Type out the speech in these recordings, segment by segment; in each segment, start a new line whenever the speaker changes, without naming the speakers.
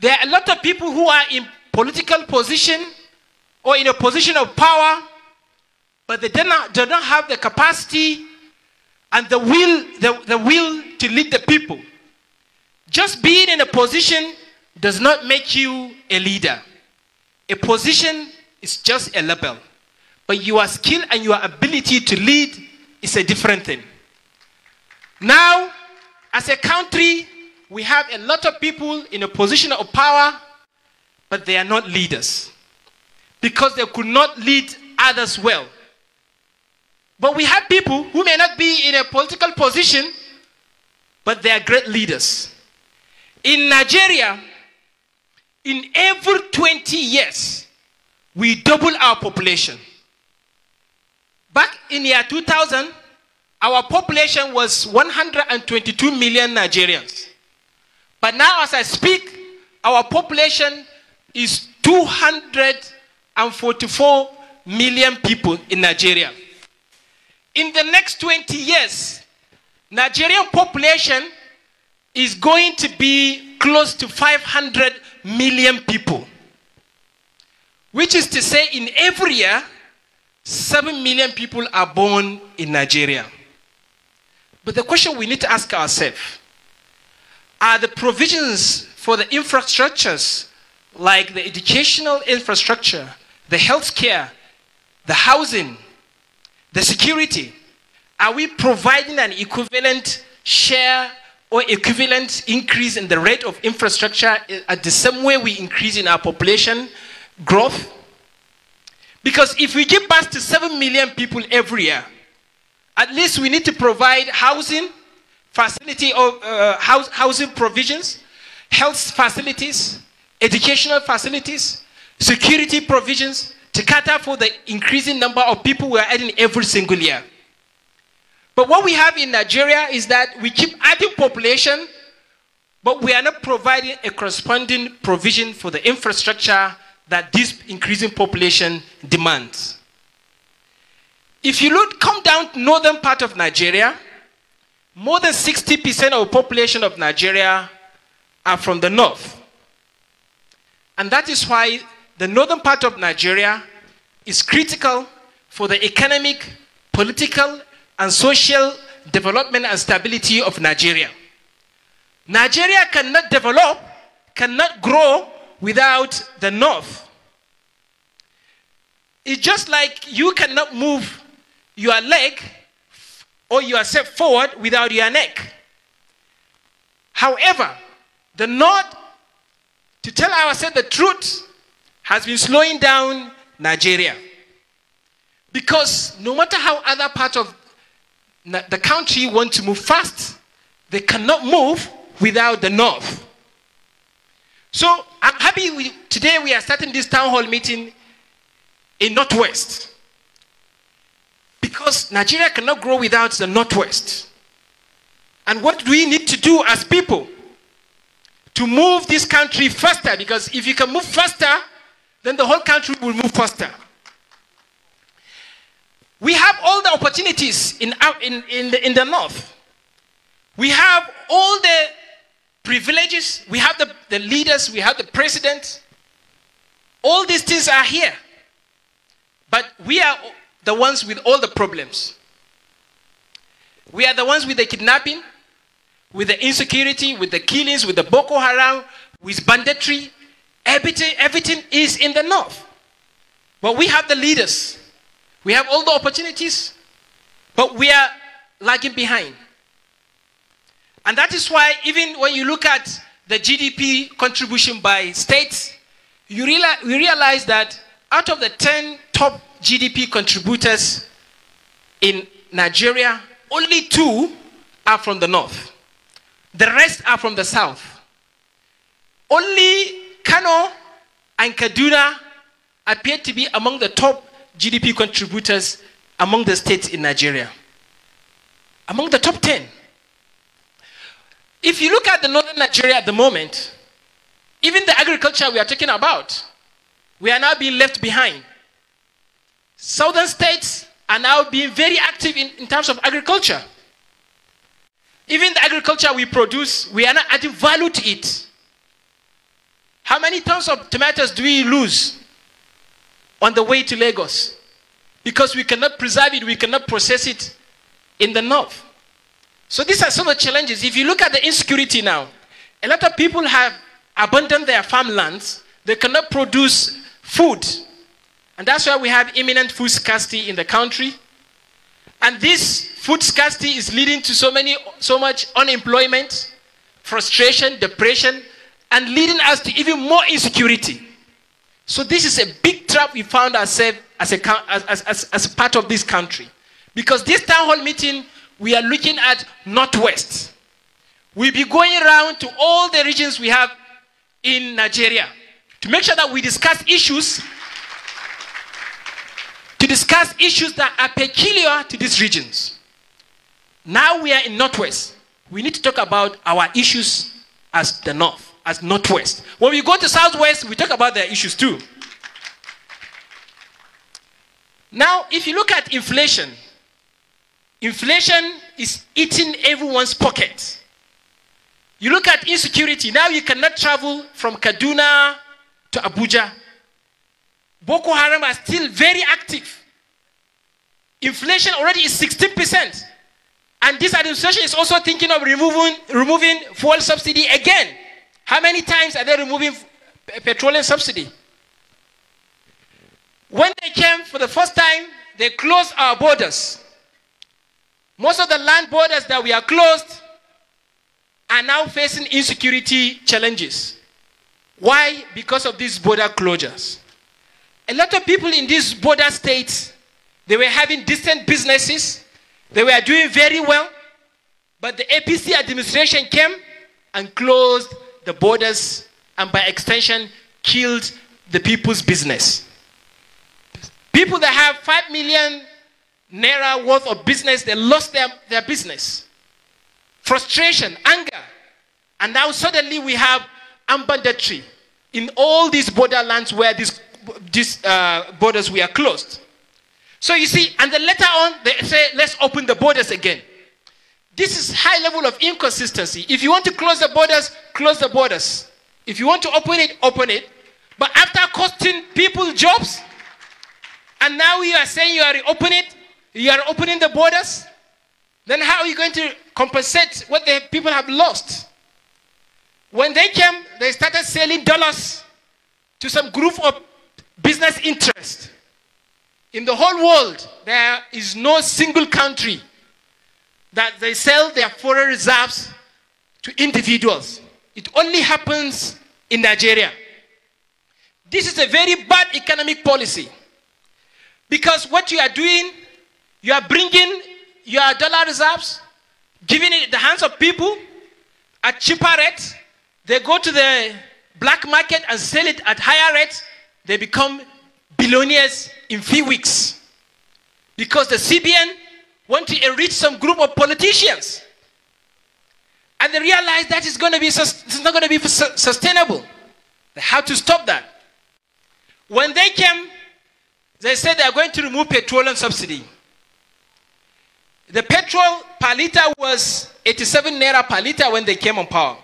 There are a lot of people who are in political position or in a position of power, but they do not have the capacity and the will to lead the people. Just being in a position does not make you a leader. A position is just a label. But your skill and your ability to lead is a different thing. Now, as a country, we have a lot of people in a position of power, but they are not leaders because they could not lead others well. But we have people who may not be in a political position, but they are great leaders. In Nigeria, in every 20 years, we double our population. Back in year 2000, our population was 122 million Nigerians. But now as I speak, our population is 244 million people in Nigeria. In the next 20 years, Nigerian population is going to be close to 500 million people. Which is to say, in every year, 7 million people are born in Nigeria. But the question we need to ask ourselves, are the provisions for the infrastructures, like the educational infrastructure, the healthcare, the housing, the security, are we providing an equivalent share or equivalent increase in the rate of infrastructure at the same way we increase in our population growth? Because if we give birth to 7 million people every year, at least we need to provide housing, housing provisions, health facilities, educational facilities, security provisions to cater for the increasing number of people we are adding every single year. But what we have in Nigeria is that we keep adding population, but we are not providing a corresponding provision for the infrastructure that this increasing population demands. If you come down to northern part of Nigeria, more than 60% of the population of Nigeria are from the north. And that is why the northern part of Nigeria is critical for the economic, political, and social development and stability of Nigeria. Nigeria cannot develop, cannot grow without the north. It's just like you cannot move your leg or yourself forward without your neck. However, the north, to tell ourselves the truth, has been slowing down Nigeria. Because no matter how other parts of the country want to move fast, they cannot move without the north. So I'm happy today we are starting this town hall meeting in Northwest. Because Nigeria cannot grow without the Northwest. And what do we need to do as people to move this country faster? Because if you can move faster, then the whole country will move faster. We have all the opportunities in the north. We have all the privileges. We have the leaders. We have the president. All these things are here. But we are the ones with all the problems. We are the ones with the kidnapping, with the insecurity, with the killings, with the Boko Haram, with banditry. Everything is in the north. But we have the leaders. We have all the opportunities, but we are lagging behind. And that is why even when you look at the GDP contribution by states, we realize that out of the 10 top GDP contributors in Nigeria, only 2 are from the north. The rest are from the south. Only Kano and Kaduna appear to be among the top GDP contributors among the states in Nigeria. Among the top 10. If you look at the northern Nigeria at the moment, even the agriculture we are talking about, we are now being left behind. Southern states are now being very active in terms of agriculture. Even the agriculture we produce, we are not adding value to it. How many tons of tomatoes do we lose on the way to Lagos? Because we cannot preserve it, we cannot process it in the north. So these are some of the challenges. If you look at the insecurity now, a lot of people have abandoned their farmlands. They cannot produce food. And that's why we have imminent food scarcity in the country. And this food scarcity is leading to so much unemployment, frustration, depression, and leading us to even more insecurity. So this is a big trap we found ourselves as part of this country. Because this town hall meeting, we are looking at Northwest. We'll be going around to all the regions we have in Nigeria to make sure that we discuss issues that are peculiar to these regions. Now we are in Northwest. We need to talk about our issues as the North, as Northwest. When we go to Southwest, we talk about their issues too. Now, if you look at inflation, inflation is eating everyone's pocket. You look at insecurity. Now you cannot travel from Kaduna to Abuja. Boko Haram are still very active. Inflation already is 16%. And this administration is also thinking of removing fuel subsidy again. How many times are they removing petroleum subsidy? When they came for the first time, they closed our borders. Most of the land borders that we are closed are now facing insecurity challenges. Why? Because of these border closures. A lot of people in these border states, they were having decent businesses. They were doing very well. But the APC administration came and closed the borders and by extension killed the people's business. People that have 5 million naira worth of business, they lost their business. Frustration, anger. And now suddenly we have armed banditry in all these borderlands where these borders were closed. So you see, and then later on, they say, let's open the borders again. This is high level of inconsistency. If you want to close the borders, close the borders. If you want to open it, open it. But after costing people jobs, and now you are saying you are opening the borders, then how are you going to compensate what the people have lost? When they came, they started selling dollars to some group of business interests. In the whole world, there is no single country that they sell their foreign reserves to individuals. It only happens in Nigeria. This is a very bad economic policy. Because what you are doing, you are bringing your dollar reserves, giving it in the hands of people at cheaper rates. They go to the black market and sell it at higher rates. They become billionaires in few weeks. Because the CBN want to enrich some group of politicians. And they realize that it's not going to be sustainable. They have to stop that. When they came, they said they are going to remove petroleum subsidy. The petrol per liter was 87 naira per liter when they came on power.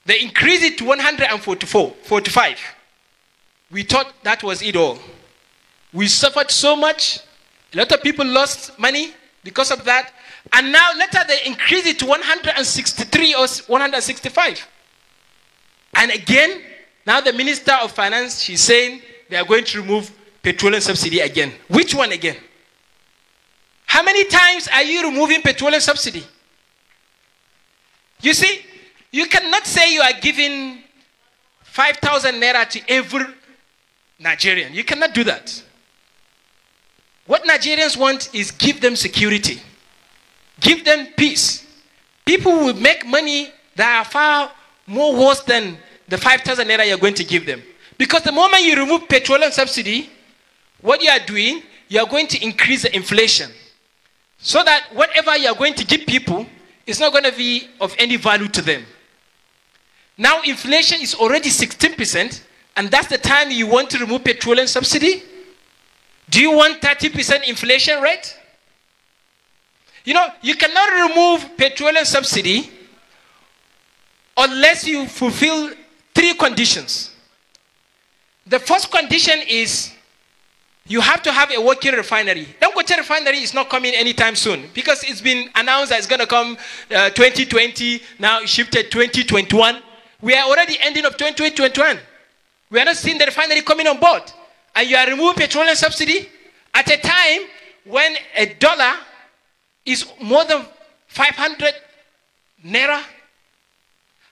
They increased it to 145. We thought that was it all. We suffered so much. A lot of people lost money because of that. And now later they increased it to 163 or 165. And again, now the Minister of Finance, she's saying they are going to remove petroleum subsidy again. Which one again? How many times are you removing petroleum subsidy? You see, you cannot say you are giving 5,000 naira to every Nigerian. You cannot do that. What Nigerians want is give them security. Give them peace. People will make money that are far more worse than the 5,000 naira you're going to give them. Because the moment you remove petroleum subsidy, what you are doing, you are going to increase the inflation. So that whatever you are going to give people is not going to be of any value to them. Now inflation is already 16%, and that's the time you want to remove petroleum subsidy? Do you want 30% inflation rate? You know, you cannot remove petroleum subsidy unless you fulfill three conditions. The first condition is you have to have a working refinery. Dangote refinery is not coming anytime soon because it's been announced that it's going to come 2020, now it shifted 2021. We are already ending of 2021. We are not seeing the refinery coming on board. And you are removing petroleum subsidy at a time when a dollar is more than 500 naira.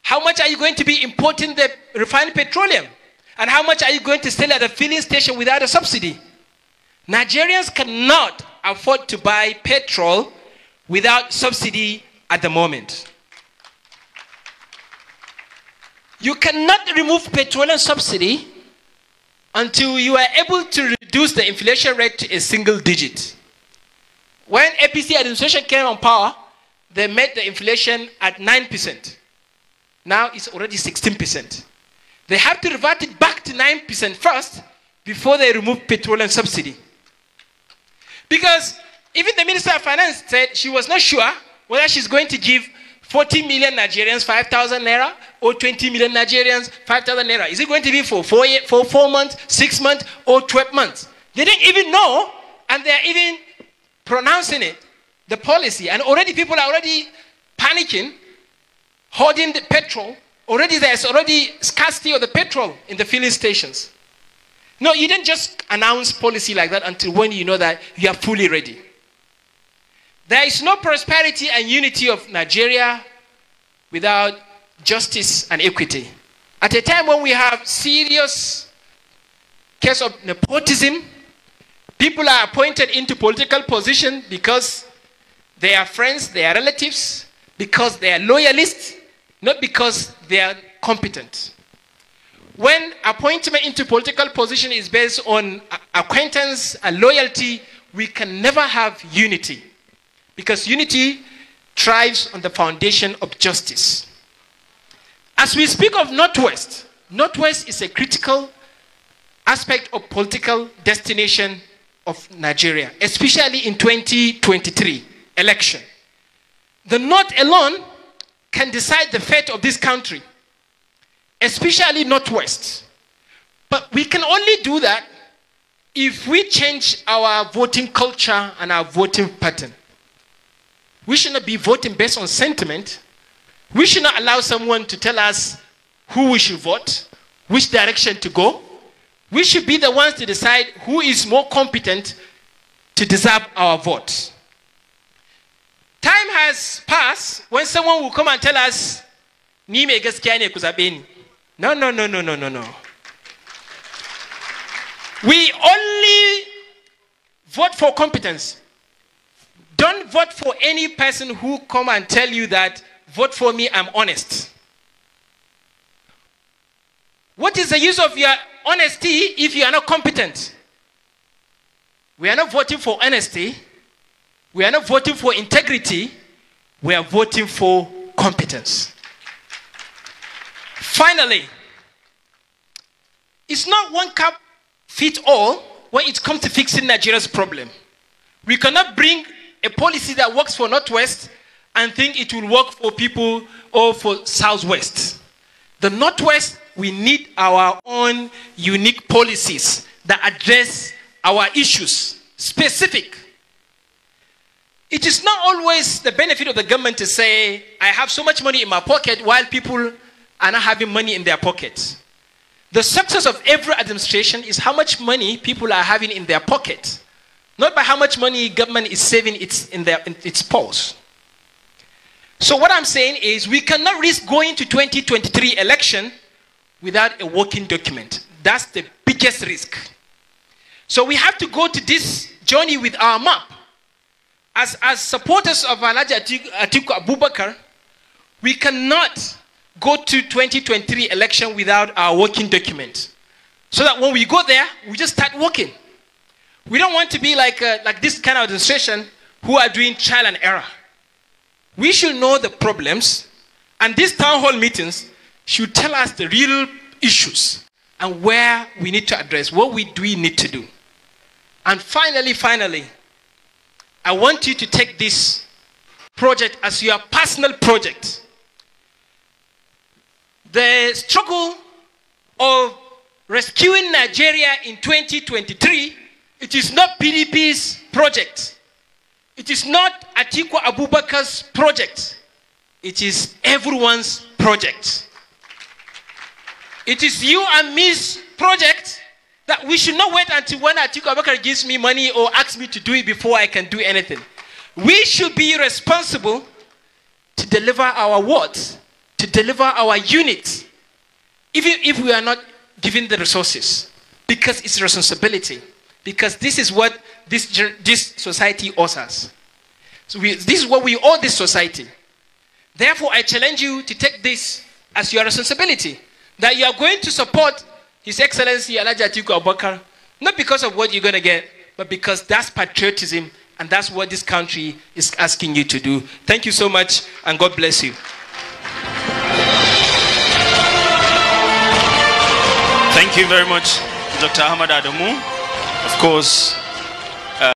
How much are you going to be importing the refined petroleum? And how much are you going to sell at a filling station without a subsidy? Nigerians cannot afford to buy petrol without subsidy at the moment. You cannot remove petroleum subsidy until you are able to reduce the inflation rate to a single digit. When APC administration came on power, they made the inflation at 9%. Now it's already 16%. They have to revert it back to 9% first before they remove petroleum subsidy. Because even the Minister of Finance said she was not sure whether she's going to give 40 million Nigerians 5,000 naira or 20 million Nigerians 5,000 naira. Is it going to be for 4 months, 6 months, or 12 months? They didn't even know, and they're even pronouncing it, the policy. And already people are already panicking, hoarding the petrol. Already there's already scarcity of the petrol in the filling stations. No, you didn't just announce policy like that until when you know that you are fully ready. There is no prosperity and unity of Nigeria without justice and equity. At a time when we have serious case of nepotism, people are appointed into political position because they are friends, they are relatives, because they are loyalists, not because they are competent. When appointment into political position is based on acquaintance and loyalty, we can never have unity. Because unity thrives on the foundation of justice. As we speak of Northwest, Northwest is a critical aspect of political destination of Nigeria, especially in 2023 election. The North alone can decide the fate of this country, especially Northwest. But we can only do that if we change our voting culture and our voting pattern. We should not be voting based on sentiment. We should not allow someone to tell us who we should vote, which direction to go. We should be the ones to decide who is more competent to deserve our vote. Time has passed when someone will come and tell us, "Ni me gaskiya ne ku zabe ni." No. We only vote for competence. Don't vote for any person who come and tell you that, "Vote for me, I'm honest." What is the use of your honesty if you are not competent? We are not voting for honesty. We are not voting for integrity. We are voting for competence. Finally, it's not one cup fits all when it comes to fixing Nigeria's problem. We cannot bring a policy that works for Northwest and think it will work for people or for Southwest. The Northwest, we need our own unique policies that address our issues, specific. It is not always the benefit of the government to say, "I have so much money in my pocket," while people are not having money in their pockets. The success of every administration is how much money people are having in their pocket, not by how much money government is saving in its purse. So what I'm saying is we cannot risk going to 2023 election without a working document. That's the biggest risk. So we have to go to this journey with our map. As supporters of Alhaji Atiku Abubakar, we cannot go to 2023 election without our working document. So that when we go there, we just start working. We don't want to be like this kind of administration who are doing trial and error. We should know the problems, and these town hall meetings should tell us the real issues and where we need to address, what we need to do. And finally, I want you to take this project as your personal project. The struggle of rescuing Nigeria in 2023, it is not PDP's project. It is not Atiku Abubakar's project. It is everyone's project. It is you and me's project that we should not wait until when Atiku Abubakar gives me money or asks me to do it before I can do anything. We should be responsible to deliver our words, to deliver our units, even if we are not given the resources, because it's responsibility, because this is what this society owes us. So this is what we owe this society. Therefore, I challenge you to take this as your responsibility, that you are going to support His Excellency Alhaji Atiku Abubakar, not because of what you're going to get, but because that's patriotism, and that's what this country is asking you to do. Thank you so much, and God bless you.
Thank you very much, Dr. Ahmad Adamu. Of course,